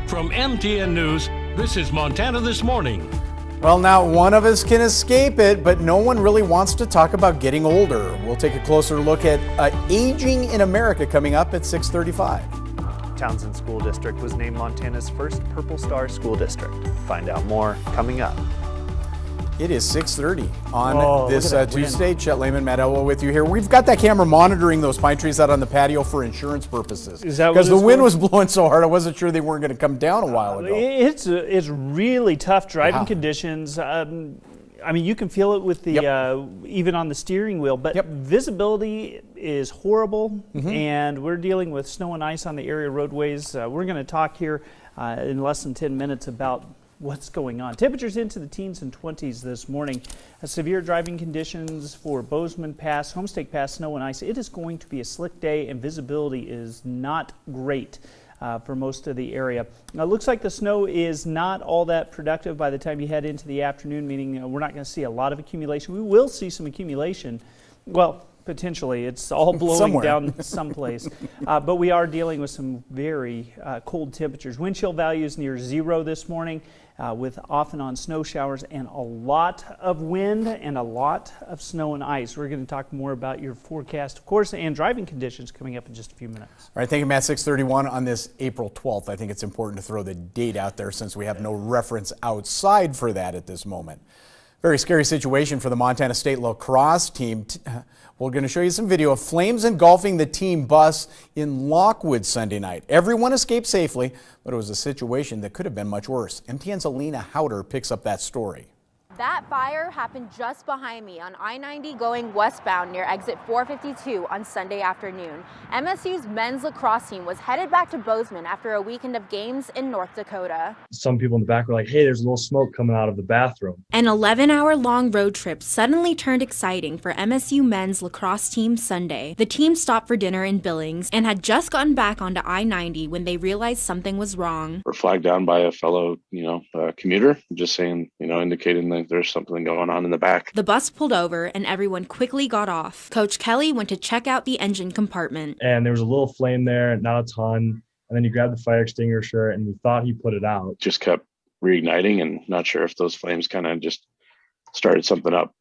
From MTN News, this is Montana This Morning. Well, not one of us can escape it, but no one really wants to talk about getting older. We'll take a closer look at aging in America coming up at 6:35. Townsend School District was named Montana's first Purple Star School District. Find out more coming up. It is 6:30 on this Tuesday. Chet Lehman, Matt Elwell with you here. We've got that camera monitoring those pine trees out on the patio for insurance purposes. Is that because the wind was blowing so hard, I wasn't sure they weren't going to come down a while ago. It's really tough driving conditions. I mean, you can feel it with the even on the steering wheel, but visibility is horrible, and we're dealing with snow and ice on the area roadways. We're going to talk here in less than 10 minutes about what's going on. Temperatures into the teens and 20s this morning. Severe driving conditions for Bozeman Pass, Homestake Pass, snow and ice. It is going to be a slick day, and visibility is not great for most of the area. Now, it looks like the snow is not all that productive by the time you head into the afternoon, meaning we're not going to see a lot of accumulation. We will see some accumulation. Well, potentially. It's all blowing down someplace. But we are dealing with some very cold temperatures. Wind chill values near zero this morning with off and on snow showers and a lot of wind and a lot of snow and ice. We're going to talk more about your forecast, of course, and driving conditions coming up in just a few minutes. All right, thank you, Matt. 6:31 on this April 12th. I think it's important to throw the date out there since we have no reference outside for that at this moment. Very scary situation for the Montana State lacrosse team. We're going to show you some video of flames engulfing the team bus in Lockwood Sunday night. Everyone escaped safely, but it was a situation that could have been much worse. MTN's Alina Howder picks up that story. That fire happened just behind me on I-90 going westbound near exit 452 on Sunday afternoon. MSU's men's lacrosse team was headed back to Bozeman after a weekend of games in North Dakota. Some people in the back were like, hey, there's a little smoke coming out of the bathroom. An 11-hour-long road trip suddenly turned exciting for MSU men's lacrosse team Sunday. The team stopped for dinner in Billings and had just gotten back onto I-90 when they realized something was wrong. We're flagged down by a fellow, commuter, just saying, indicating that there's something going on in the back. The bus pulled over and everyone quickly got off. Coach Kelly went to check out the engine compartment. And there was a little flame there, not a ton. And then he grabbed the fire extinguisher and we thought he put it out. Just kept reigniting and not sure if those flames kind of just started something up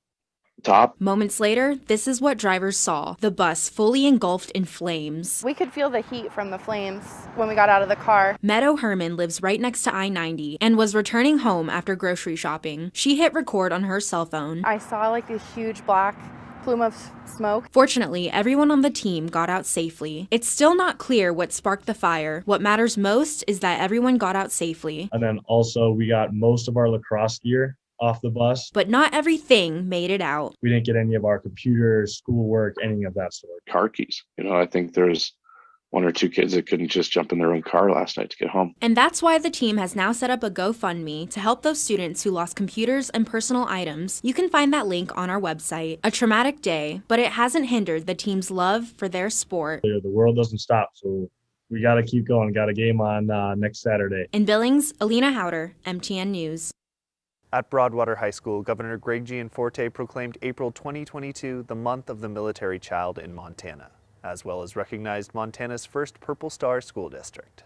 top. Moments later, this is what drivers saw. The bus fully engulfed in flames. We could feel the heat from the flames when we got out of the car. Meadow Herman lives right next to I-90 and was returning home after grocery shopping. She hit record on her cell phone. I saw like this huge black plume of smoke. Fortunately, everyone on the team got out safely. It's still not clear what sparked the fire. What matters most is that everyone got out safely. And then also we got most of our lacrosse gear off the bus. But not everything made it out. We didn't get any of our computers, schoolwork, any of that sort. Car keys. I think there's one or two kids that couldn't just jump in their own car last night to get home. And that's why the team has now set up a GoFundMe to help those students who lost computers and personal items. You can find that link on our website. A traumatic day, but it hasn't hindered the team's love for their sport. The world doesn't stop, so we got to keep going. Got a game on next Saturday. In Billings, Alina Howder, MTN News. At Broadwater High School, Governor Greg Gianforte proclaimed April 2022 the month of the military child in Montana, as well as recognized Montana's first Purple Star School District.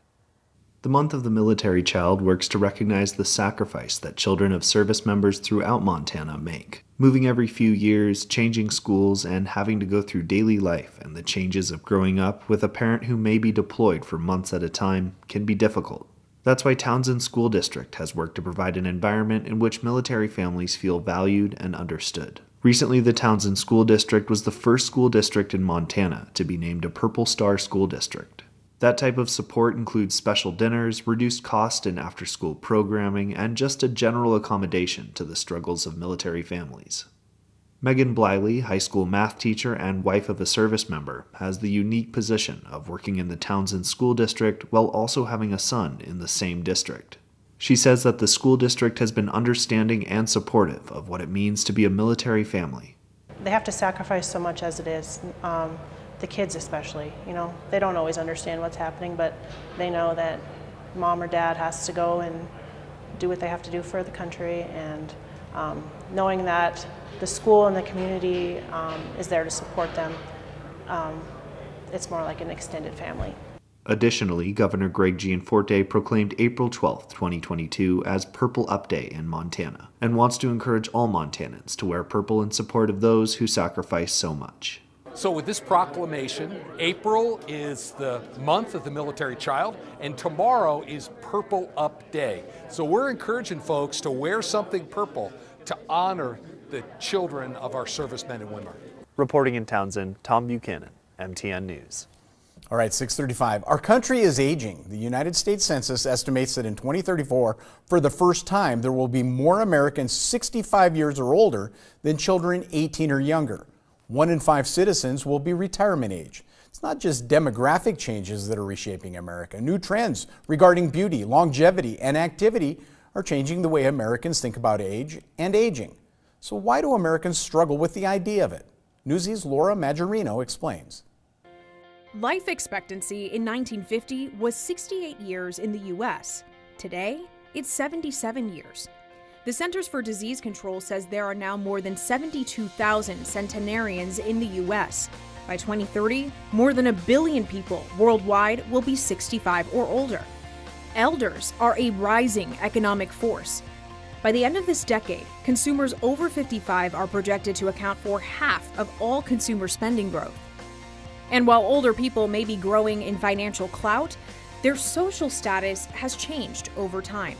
The Month of the Military Child works to recognize the sacrifice that children of service members throughout Montana make. Moving every few years, changing schools, and having to go through daily life and the changes of growing up with a parent who may be deployed for months at a time can be difficult. That's why Townsend School District has worked to provide an environment in which military families feel valued and understood. Recently, the Townsend School District was the first school district in Montana to be named a Purple Star School District. That type of support includes special dinners, reduced cost in after-school programming, and just a general accommodation to the struggles of military families. Megan Bliley, high school math teacher and wife of a service member, has the unique position of working in the Townsend School District while also having a son in the same district. She says that the school district has been understanding and supportive of what it means to be a military family. They have to sacrifice so much as it is, the kids especially. They don't always understand what's happening, but they know that mom or dad has to go and do what they have to do for the country, and knowing that the school and the community is there to support them, it's more like an extended family. Additionally, Governor Greg Gianforte proclaimed April 12, 2022 as Purple Up Day in Montana and wants to encourage all Montanans to wear purple in support of those who sacrifice so much. So with this proclamation, April is the month of the military child, and tomorrow is Purple Up Day. So we're encouraging folks to wear something purple to honor the children of our servicemen and women. Reporting in Townsend, Tom Buchanan, MTN News. All right, 6:35. Our country is aging. The United States Census estimates that in 2034, for the first time, there will be more Americans 65 years or older than children 18 or younger. 1 in 5 citizens will be retirement age. It's not just demographic changes that are reshaping America. New trends regarding beauty, longevity, and activity are changing the way Americans think about age and aging. So why do Americans struggle with the idea of it? Newsy's Laura Maggiorino explains. Life expectancy in 1950 was 68 years in the U.S. Today, it's 77 years. The Centers for Disease Control says there are now more than 72,000 centenarians in the U.S. By 2030, more than 1 billion people worldwide will be 65 or older. Elders are a rising economic force. By the end of this decade, consumers over 55 are projected to account for half of all consumer spending growth. And while older people may be growing in financial clout, their social status has changed over time.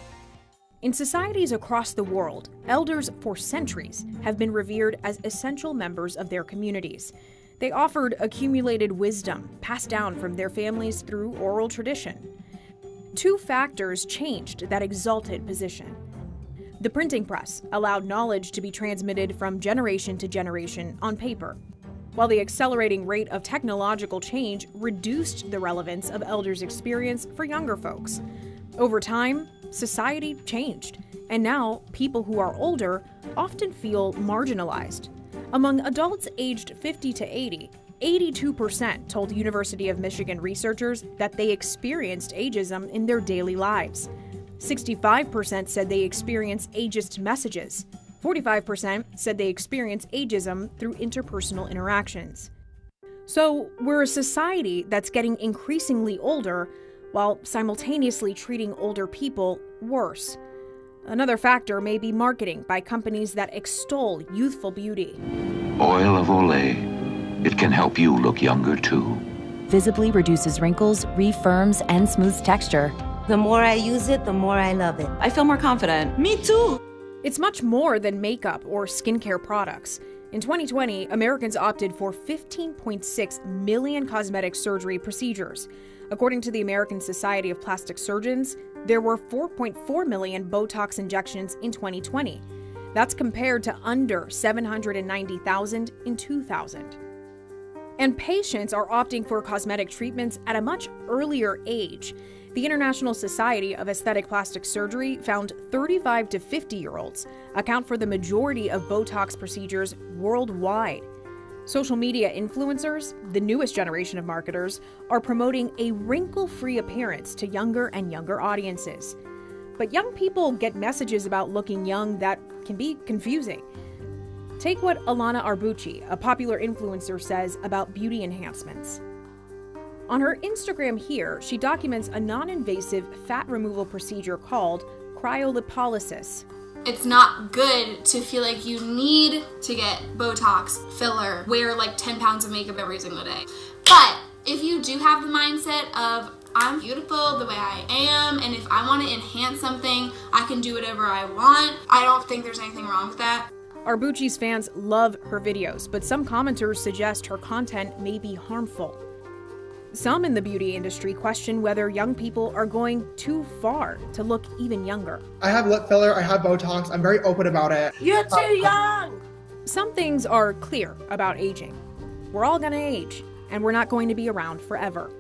In societies across the world, elders for centuries have been revered as essential members of their communities. They offered accumulated wisdom passed down from their families through oral tradition. 2 factors changed that exalted position. The printing press allowed knowledge to be transmitted from generation to generation on paper, while the accelerating rate of technological change reduced the relevance of elders' experience for younger folks. Over time, society changed, and now people who are older often feel marginalized. Among adults aged 50 to 80, 82% told University of Michigan researchers that they experienced ageism in their daily lives. 65% said they experienced ageist messages. 45% said they experience ageism through interpersonal interactions. So we're a society that's getting increasingly older while simultaneously treating older people worse. Another factor may be marketing by companies that extol youthful beauty. Oil of Olay. It can help you look younger too. Visibly reduces wrinkles, refirms, and smooths texture. The more I use it, the more I love it. I feel more confident. Me too! It's much more than makeup or skincare products. In 2020, Americans opted for 15.6 million cosmetic surgery procedures. According to the American Society of Plastic Surgeons, there were 4.4 million Botox injections in 2020. That's compared to under 790,000 in 2000. And patients are opting for cosmetic treatments at a much earlier age. The International Society of Aesthetic Plastic Surgery found 35 to 50-year-olds account for the majority of Botox procedures worldwide. Social media influencers, the newest generation of marketers, are promoting a wrinkle-free appearance to younger and younger audiences. But young people get messages about looking young that can be confusing. Take what Alana Arbucci, a popular influencer, says about beauty enhancements. On her Instagram here, she documents a non-invasive fat removal procedure called cryolipolysis. It's not good to feel like you need to get Botox, filler, wear like 10 pounds of makeup every single day. But if you do have the mindset of, I'm beautiful the way I am, and if I want to enhance something, I can do whatever I want, I don't think there's anything wrong with that. Arbucci's fans love her videos, but some commenters suggest her content may be harmful. Some in the beauty industry question whether young people are going too far to look even younger. I have lip filler, I have Botox, I'm very open about it. You're too young! Some things are clear about aging. We're all gonna age, and we're not going to be around forever.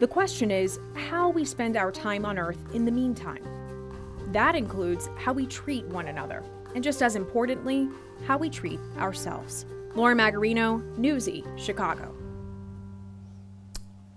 The question is how we spend our time on Earth in the meantime. That includes how we treat one another, and just as importantly, how we treat ourselves. Laura Maggiorino, Newsy, Chicago.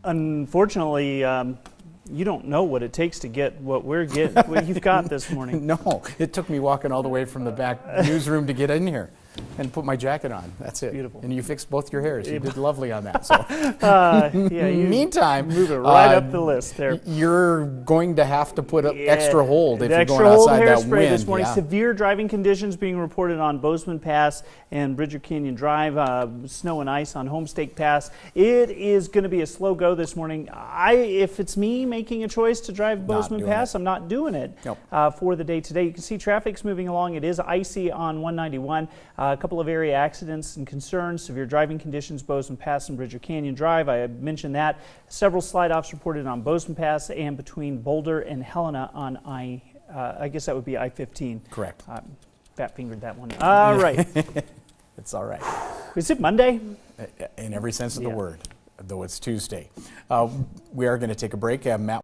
Unfortunately, you don't know what it takes to get what you've got this morning. No, it took me walking all the way from the back newsroom to get in here. and put my jacket on. That's it. Beautiful. And you fixed both your hairs. You did lovely on that. So, yeah. You meantime, move it right up the list there. You're going to have to put up extra hold if you're extra going outside hold that hairspray wind. this morning. Severe driving conditions being reported on Bozeman Pass and Bridger Canyon Drive. Snow and ice on Homestake Pass. It is going to be a slow go this morning. If it's me making a choice to drive Bozeman Pass, I'm not doing it for the day today. You can see traffic's moving along. It is icy on 191. A couple of area accidents and concerns. Severe driving conditions, Bozeman Pass and Bridger Canyon Drive. I mentioned that. Several slide-offs reported on Bozeman Pass and between Boulder and Helena on I guess that would be I-15. Correct. Fat-fingered that one. All right. It's all right. Is it Monday? In every sense of the word, though it's Tuesday. We are going to take a break. Matt